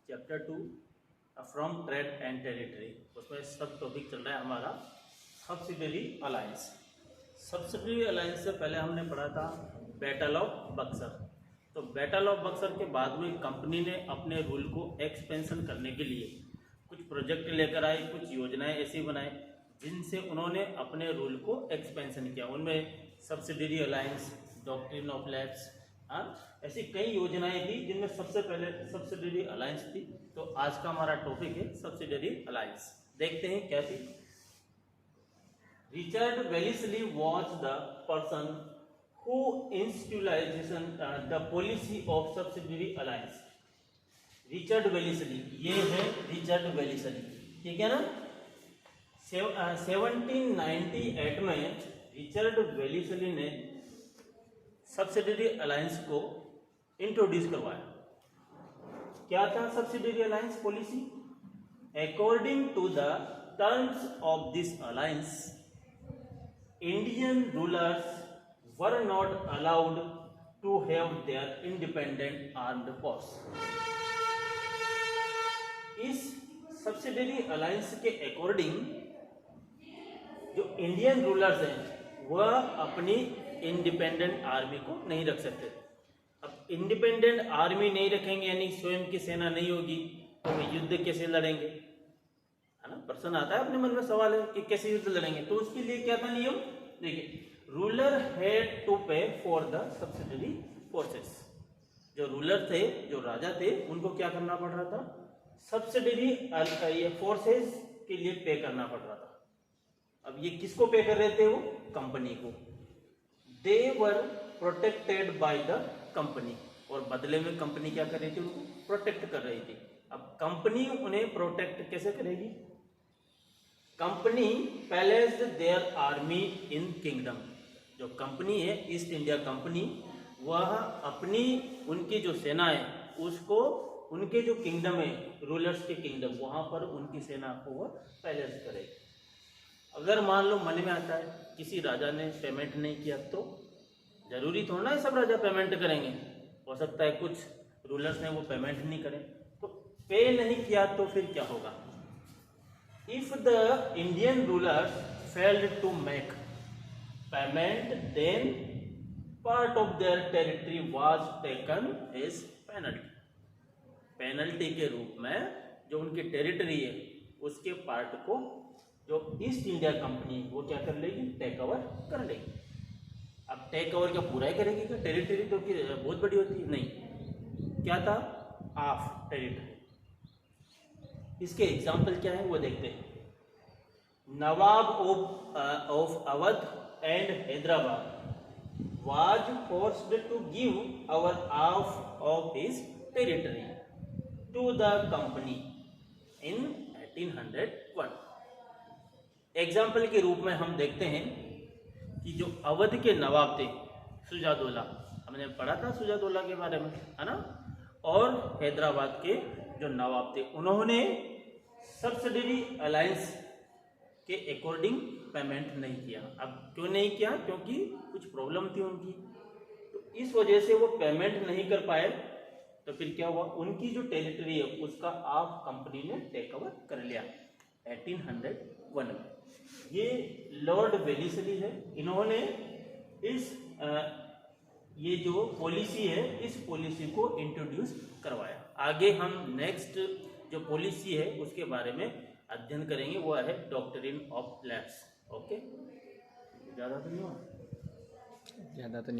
Chapter 2 from trade and territory. उसमें सब topic चल रहा है हमारा सब्सिडरी अलायंस। सब्सिडरी अलायंस से पहले हमने पढ़ा था बैटल ऑफ बक्सर। तो बैटल ऑफ बक्सर के बाद में कंपनी ने अपने रूल को एक्सपेंशन करने के लिए कुछ प्रोजेक्ट लेकर आई, कुछ योजनाएं ऐसी बनाई जिनसे उन्होंने अपने रूल को एक्सपेंशन किया। उनमें subsidiary alliance, doctrine of lapse, ऐसी कई योजनाएं थी जिनमें सबसे पहले सब्सिडरी अलायंस थी। तो आज का हमारा टॉपिक है सब्सिडरी अलायंस। देखते हैं क्या थी। Richard Wellesley was the person who institutionalization the policy of subsidiary alliance। Richard Wellesley, ये है रिचर्ड वेलिस्ली, ठीक है ना। 1798 में रिचर्ड वेलिस्ली ने सब्सिडरी अलायंस को इंट्रोड्यूस करवाया। क्या था subsidiary alliance policy? According to the terms of this alliance, Indian rulers were not allowed to have their independent armed force। इस सब्सिडरी अलायंस के अकॉर्डिंग जो इंडियन रूलर्स हैं वह अपनी इंडिपेंडेंट आर्मी को नहीं रख सकते। अब इंडिपेंडेंट आर्मी नहीं रखेंगे यानी स्वयं की सेना नहीं होगी, तो वे युद्ध कैसे लड़ेंगे, है ना। प्रश्न आता है अपने मन में, सवाल है कि कैसे युद्ध लड़ेंगे। तो उसके लिए क्या था नियम? देखिए, रूलर हैड टू पे फॉर द सब्सिडरी फोर्सेस। जो रूलर थे, जो राजा थे, उनको क्या करना पड़ रहा था? सब्सिडरी फोर्सेस के लिए पे करना पड़ रहा था। अब ये किसको पे कर रहे थे? वो कंपनी को। दे वर प्रोटेक्टेड बाय द कंपनी, और बदले में कंपनी क्या कर रही थी? उनको प्रोटेक्ट कर रही थी। अब कंपनी उन्हें प्रोटेक्ट कैसे करेगी? Company placed their army in kingdom. जो कंपनी है ईस्ट इंडिया कंपनी, वह अपनी उनकी जो सेना है उसको उनके जो किंगडम है, रूलर्स के किंगडम, वहां पर उनकी सेना को वह पैलेस करेगी। अगर मान लो मन में आता है किसी राजा ने पेमेंट नहीं किया, तो जरूरी थोड़ा ना सब राजा पेमेंट करेंगे। हो सकता है कुछ रूलर्स ने वो पेमेंट नहीं करे, तो पे नहीं किया तो फिर क्या होगा? If the Indian rulers failed to make payment, then part of their territory was taken as penalty। Penalty के रूप में जो उनकी टेरिटरी है उसके पार्ट को जो ईस्ट इंडिया कंपनी वो क्या कर लेगी? टेक ओवर कर लेगी। अब टेक ओवर क्या पूरा ही करेगी क्या? टेरिटरी तो बहुत बड़ी होती है, नहीं। क्या था? Half territory. इसके एग्जाम्पल क्या है वो देखते हैं। Nawab of Awadh and Hyderabad was forced to give our half of his territory to the company in 1801। Example के रूप में हम देखते हैं कि जो अवध के नवाब थे शुजादौला, हमने पढ़ा था शुजादौला के बारे में, है ना, और हैदराबाद के जो नवाब थे उन्होंने सब्सिडरी अलायंस के अकॉर्डिंग पेमेंट नहीं किया। अब क्यों नहीं किया? क्योंकि कुछ प्रॉब्लम थी उनकी, तो इस वजह से वो पेमेंट नहीं कर पाए। तो फिर क्या हुआ? उनकी जो टेरिटरी है उसका हाफ कंपनी ने टेक ओवर कर लिया 1801 में। ये लॉर्ड वेलिस्ली है, इन्होंने इस ये जो पॉलिसी है इस पॉलिसी को इंट्रोड्यूस करवाया। आगे हम नेक्स्ट जो पॉलिसी है उसके बारे में अध्ययन करेंगे, वो है डॉक्ट्रिन ऑफ लैप्स। ओके, ज़्यादा तो नहीं हुआ? ज़्यादा तो नहीं।